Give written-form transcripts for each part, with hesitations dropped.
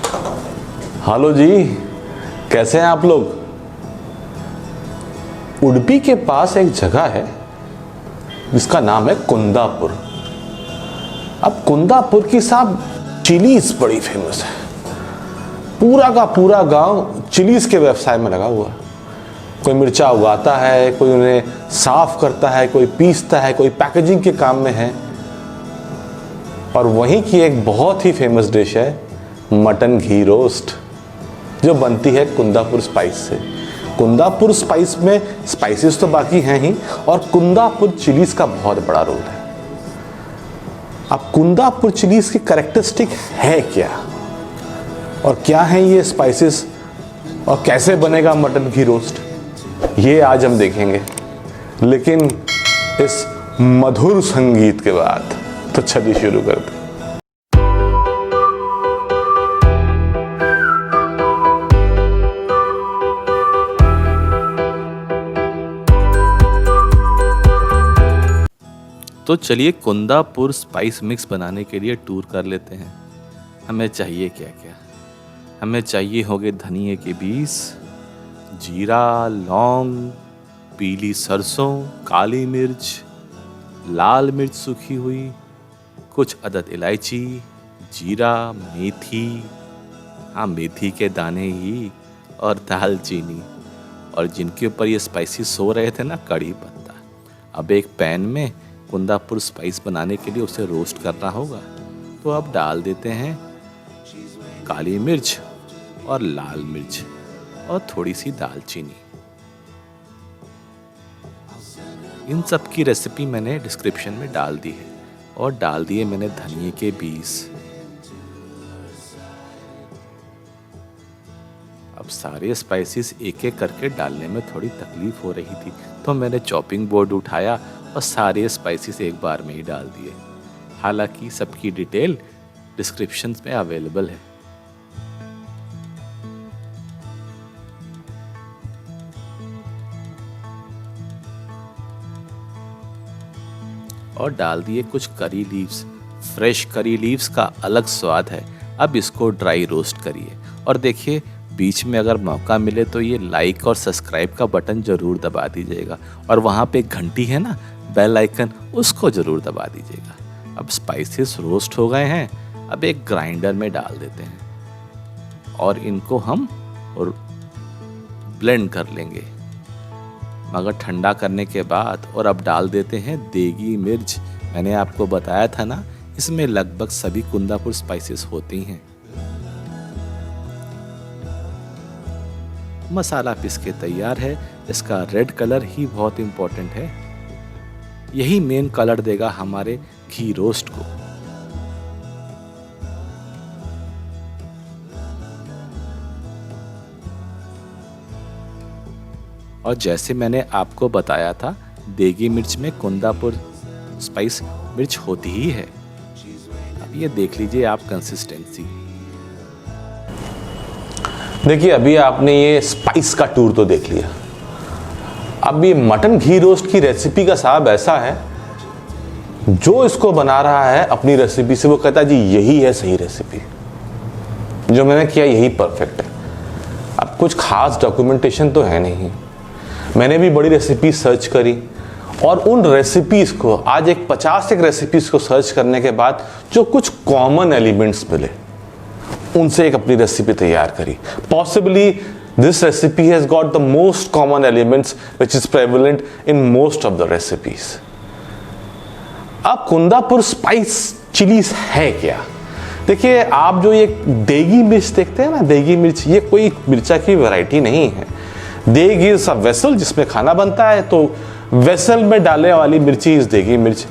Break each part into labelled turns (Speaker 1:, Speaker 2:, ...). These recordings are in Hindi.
Speaker 1: हेलो जी, कैसे हैं आप लोग। उडुपी के पास एक जगह है जिसका नाम है कुंदापुर। अब कुंदापुर की साहब चिलीज बड़ी फेमस है। पूरा का पूरा गांव चिलीज के व्यवसाय में लगा हुआ है। कोई मिर्चा उगाता है, कोई उन्हें साफ करता है, कोई पीसता है, कोई पैकेजिंग के काम में है। और वहीं की एक बहुत ही फेमस डिश है मटन घी रोस्ट, जो बनती है कुंदापुर स्पाइस से। कुंदापुर स्पाइस में स्पाइसेस तो बाकी हैं ही, और कुंदापुर चिलीज का बहुत बड़ा रोल है। अब कुंदापुर चिलीज की कैरेक्टरिस्टिक है क्या, और क्या है ये स्पाइसेस, और कैसे बनेगा मटन घी रोस्ट, ये आज हम देखेंगे। लेकिन इस मधुर संगीत के बाद तो चलिए शुरू करते हैं।
Speaker 2: तो चलिए कुंदापुर स्पाइस मिक्स बनाने के लिए टूर कर लेते हैं। हमें चाहिए क्या क्या। हमें चाहिए होंगे धनिए के बीज, जीरा, लौंग, पीली सरसों, काली मिर्च, लाल मिर्च सूखी हुई, कुछ अदद इलायची, जीरा, मेथी, हाँ मेथी के दाने ही, और दालचीनी, और जिनके ऊपर ये स्पाइसी सो रहे थे ना, कड़ी पत्ता। अब एक पैन में कुंदापुर स्पाइस बनाने के लिए उसे रोस्ट करना होगा। तो अब डाल देते हैं काली मिर्च और लाल मिर्च और थोड़ी सी दालचीनी। इन सब की रेसिपी मैंने डिस्क्रिप्शन में डाल दी है, और डाल दिए मैंने धनिए के बीज। अब सारे स्पाइसेस एक एक करके डालने में थोड़ी तकलीफ हो रही थी, तो मैंने चॉपिंग बोर्ड उठाया और सारे स्पाइसेस एक बार में ही डाल दिए। हालांकि सबकी डिटेल डिस्क्रिप्शन में अवेलेबल है। और डाल दिए कुछ curry leaves. Fresh curry leaves का अलग स्वाद है। अब इसको ड्राई रोस्ट करिए, और देखिए बीच में अगर मौका मिले तो ये लाइक और सब्सक्राइब का बटन ज़रूर दबा दीजिएगा, और वहाँ पे एक घंटी है ना, बेल आइकन, उसको ज़रूर दबा दीजिएगा। अब स्पाइसेस रोस्ट हो गए हैं। अब एक ग्राइंडर में डाल देते हैं और इनको हम ब्लेंड कर लेंगे, मगर ठंडा करने के बाद। और अब डाल देते हैं देगी मिर्च। मैंने आपको बताया था ना, इसमें लगभग सभी कुंदापुर स्पाइसेस होती हैं। मसाला पिस के तैयार है। इसका रेड कलर ही बहुत इंपॉर्टेंट है, यही मेन कलर देगा हमारे घी रोस्ट को। और जैसे मैंने आपको बताया था, देगी मिर्च में कुंदापुर स्पाइस मिर्च होती ही है। अब ये देख लीजिए आप कंसिस्टेंसी।
Speaker 1: देखिए, अभी आपने ये स्पाइस का टूर तो देख लिया। अब ये मटन घी रोस्ट की रेसिपी का साहब ऐसा है, जो इसको बना रहा है अपनी रेसिपी से, वो कहता है जी यही है सही रेसिपी, जो मैंने किया यही परफेक्ट है। अब कुछ खास डॉक्यूमेंटेशन तो है नहीं। मैंने भी बड़ी रेसिपी सर्च करी, और उन रेसिपीज को आज 50 रेसिपीज को सर्च करने के बाद जो कुछ कॉमन एलिमेंट्स मिले, उनसे एक अपनी रेसिपी तैयार करी। Possibly this recipe has got the most common elements which is prevalent in most of the recipes. अब कुंदापुर स्पाइस चिलीज है क्या। देखिए, आप जो ये देगी मिर्च देखते हैं ना, देगी मिर्च, ये कोई मिर्चा की वैरायटी नहीं है। देग इज अ वेसल जिसमें खाना बनता है, तो वेसल में डालने वाली मिर्ची इज देगी मिर्च।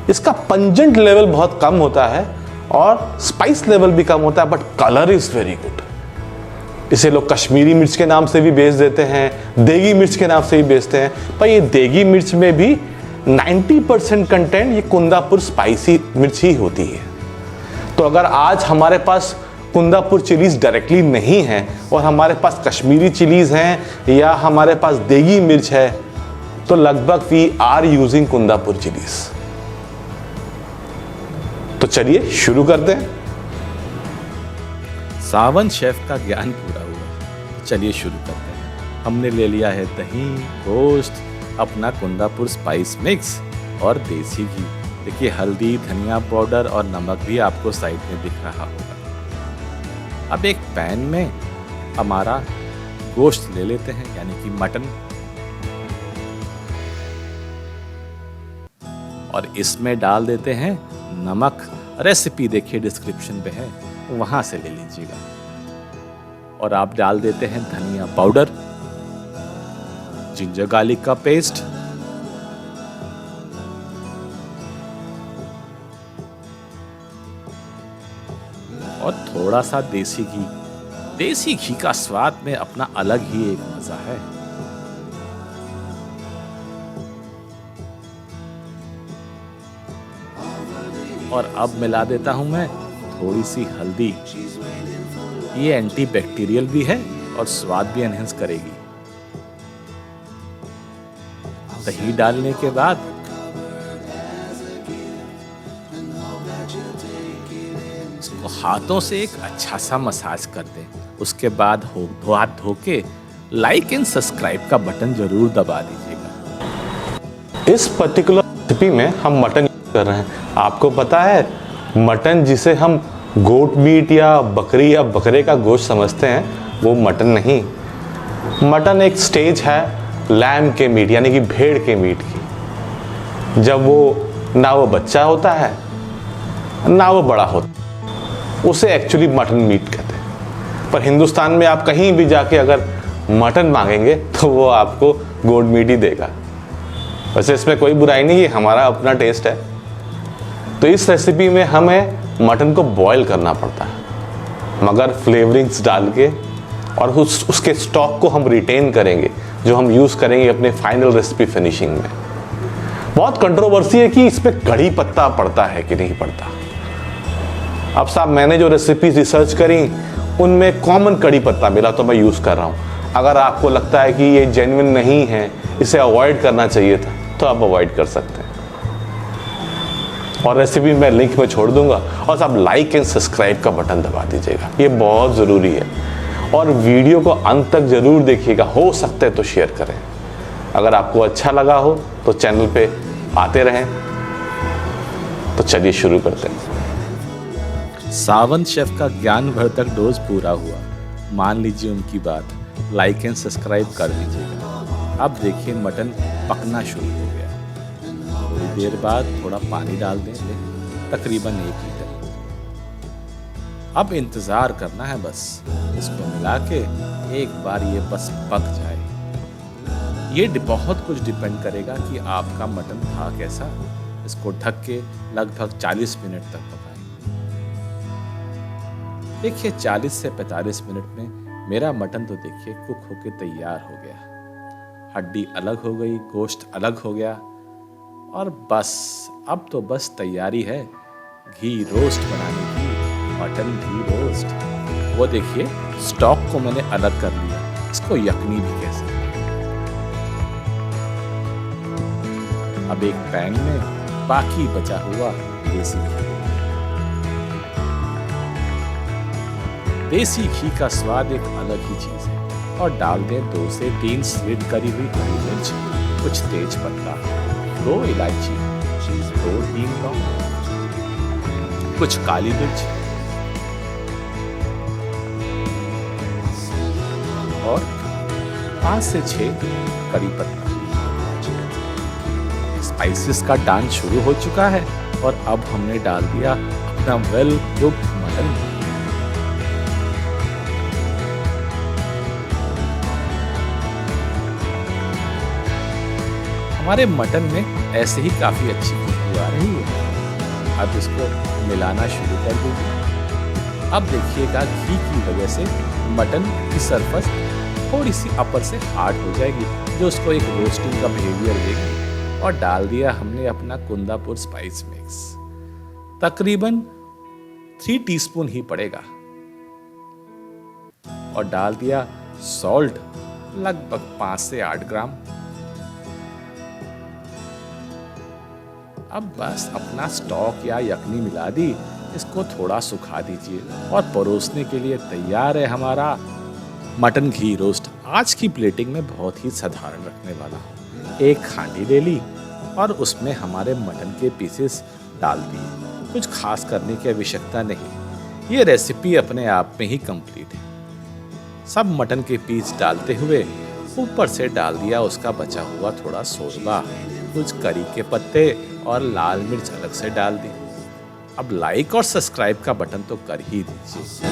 Speaker 1: इसका पंजेंट लेवल बहुत कम होता है और स्पाइस लेवल भी कम होता है, but colour is very good. इसे लोग कश्मीरी मिर्च के नाम से भी बेच देते हैं, देगी मिर्च के नाम से भी बेचते हैं, पर ये देगी मिर्च में भी 90% कंटेंट ये कुंदापुर स्पाइसी मिर्च ही होती है। तो अगर आज हमारे पास कुंदापुर चिलीज डायरेक्टली नहीं है और हमारे पास कश्मीरी चिलीज हैं या हमारे पास देगी मिर्च है, तो लगभग we are using Kundapur chillies. तो चलिए शुरू करते हैं।
Speaker 2: सावन शेफ का ज्ञान पूरा हुआ। चलिए शुरू करते हैं। हमने ले लिया है दही, गोश्त, अपना कुंदापुर स्पाइस मिक्स और देसी घी। देखिए हल्दी, धनिया पाउडर और नमक भी आपको साइड में दिख रहा होगा। अब एक पैन में हमारा गोश्त ले लेते हैं, यानी कि मटन, और इसमें डाल देते हैं नमक। रेसिपी देखिए डिस्क्रिप्शन पे है, वहां से ले लीजिएगा। और आप डाल देते हैं धनिया पाउडर, जिंजर गार्लिक का पेस्ट, और थोड़ा सा देसी घी। देसी घी का स्वाद में अपना अलग ही एक मजा है। और अब मिला देता हूं मैं थोड़ी सी हल्दी। ये एंटी बैक्टीरियल भी है और स्वाद भी एनहेंस करेगी। दही डालने के बाद इसको हाथों से एक अच्छा सा मसाज कर दें। उसके बाद हाथ धो के लाइक एंड सब्सक्राइब का बटन जरूर दबा दीजिएगा।
Speaker 1: इस पर्टिकुलर रेसिपी में हम मटन यूज कर रहे हैं। आपको पता है मटन जिसे हम गोट मीट या बकरी या बकरे का गोश्त समझते हैं, वो मटन नहीं। मटन एक स्टेज है लैम के मीट यानी कि भेड़ के मीट की। जब वो ना वो बच्चा होता है ना वो बड़ा होता है, उसे एक्चुअली मटन मीट कहते हैं। पर हिंदुस्तान में आप कहीं भी जाके अगर मटन मांगेंगे तो वो आपको गोट मीट ही देगा। वैसे इसमें कोई बुराई नहीं है, हमारा अपना टेस्ट है। तो इस रेसिपी में हमें मटन को बॉईल करना पड़ता है, मगर फ्लेवरिंग्स डाल के, और उसके स्टॉक को हम रिटेन करेंगे जो हम यूज़ करेंगे अपने फाइनल रेसिपी फिनिशिंग में। बहुत कंट्रोवर्सी है कि इसमें कड़ी पत्ता पड़ता है कि नहीं पड़ता। अब साहब मैंने जो रेसिपीज रिसर्च करी उनमें कॉमन कड़ी पत्ता मिला तो मैं यूज़ कर रहा हूँ। अगर आपको लगता है कि ये जेन्युइन नहीं है, इसे अवॉइड करना चाहिए था, तो आप अवॉइड कर सकते हैं। और रेसिपी मैं लिंक में छोड़ दूंगा, और सब लाइक एंड सब्सक्राइब का बटन दबा दीजिएगा, ये बहुत ज़रूरी है। और वीडियो को अंत तक ज़रूर देखिएगा, हो सकता है तो शेयर करें। अगर आपको अच्छा लगा हो तो चैनल पे आते रहें। तो चलिए शुरू करते हैं।
Speaker 2: सावन शेफ का ज्ञानवर्धक डोज पूरा हुआ। मान लीजिए उनकी बात, लाइक एंड सब्सक्राइब कर दीजिएगा। अब देखिए मटन पकना शुरू हो गया। थोड़ी देर बाद थोड़ा पानी डाल देंगे, तकरीबन 1 लीटर। अब इंतज़ार करना है बस, इसको मिला के एक बार ये बस पक जाए। ये बहुत कुछ डिपेंड करेगा कि आपका मटन था कैसा। इसको ढक के लगभग 40 मिनट तक पकाएं। देखिए 40 से 45 मिनट में मेरा मटन तो देखिए कुक होके तैयार हो गया। हड्डी अलग हो गई, गोश्त अलग हो गया, और बस अब तो बस तैयारी है घी रोस्ट बनाने की। मटन घी रोस्ट, वो देखिए स्टॉक को मैंने अलग कर लिया, इसको यखनी भी कह सकते हैं। अब एक पैन में बाकी बचा हुआ देसी घी। देसी घी का स्वाद एक अलग ही चीज है। और डाल दें 2 से 3 स्लिट करी हुई हरी मिर्च, कुछ तेज पत्ता, 2 इलायची, 2-3 लौंग, कुछ काली मिर्च और 5 से 6 करी पत्ता। स्पाइसेस का डांस शुरू हो चुका है और अब हमने डाल दिया अपना वेल कुक्ड मटन। हमारे मटन में ऐसे ही काफी अच्छी खुशबू आ रही है। अब इसको मिलाना शुरू कर दीजिए। अब देखिएगा घी की वजह से मटन की सरफेस थोड़ी सी अपर से हार्ड हो जाएगी, जो उसको एक रोस्टिंग का बिहेवियर देगी। और डाल दिया हमने अपना कुंदापुर स्पाइस मिक्स, तकरीबन 3 टीस्पून ही पड़ेगा। और डाल दिया सॉल्ट, लगभग 5 से 8 ग्राम। अब बस अपना स्टॉक या यखनी मिला दी इसको थोड़ा सुखा दीजिए और परोसने के लिए तैयार है हमारा मटन घी रोस्ट। आज की प्लेटिंग में बहुत ही साधारण रखने वाला हूँ। एक हांडी ले ली और उसमें हमारे मटन के पीसेस डाल दिए। कुछ खास करने की आवश्यकता नहीं, ये रेसिपी अपने आप में ही कंप्लीट है। सब मटन के पीस डालते हुए ऊपर से डाल दिया उसका बचा हुआ थोड़ा शोरबा, कुछ करी के पत्ते और लाल मिर्च अलग से डाल दी। अब लाइक और सब्सक्राइब का बटन तो कर ही दीजिए।